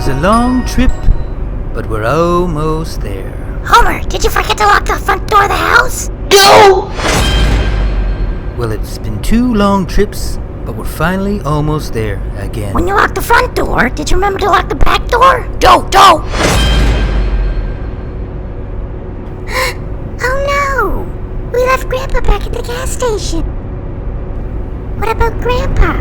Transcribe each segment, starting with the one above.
was a long trip, but we're almost there. Homer, did you forget to lock the front door of the house? No! Well, it's been 2 long trips, but we're finally almost there again. When you locked the front door, did you remember to lock the back door? Don't! Oh no! We left Grandpa back at the gas station. What about Grandpa?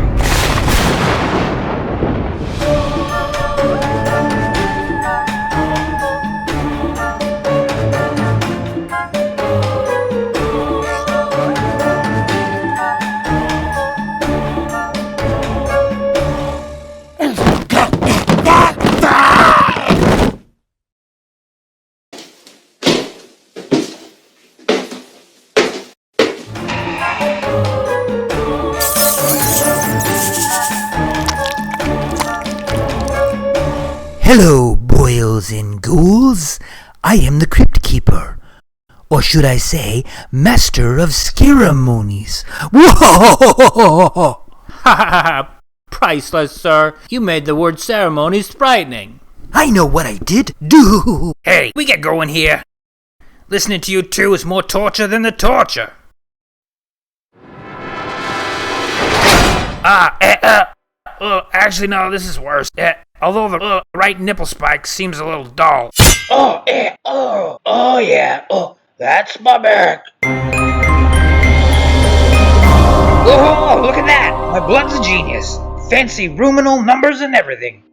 Hello, boils and ghouls. I am the Crypt Keeper. Or should I say, Master of Ceremonies. Whoa! Ha ha ha! Priceless, sir. You made the word ceremonies frightening. I know what I did do. Hey, we get going here. Listening to you two is more torture than the torture. Actually, no, this is worse. Although the right nipple spike seems a little dull. Oh, yeah. Oh, that's my back. Whoa, look at that. My blood's a genius. Fancy ruminal numbers and everything.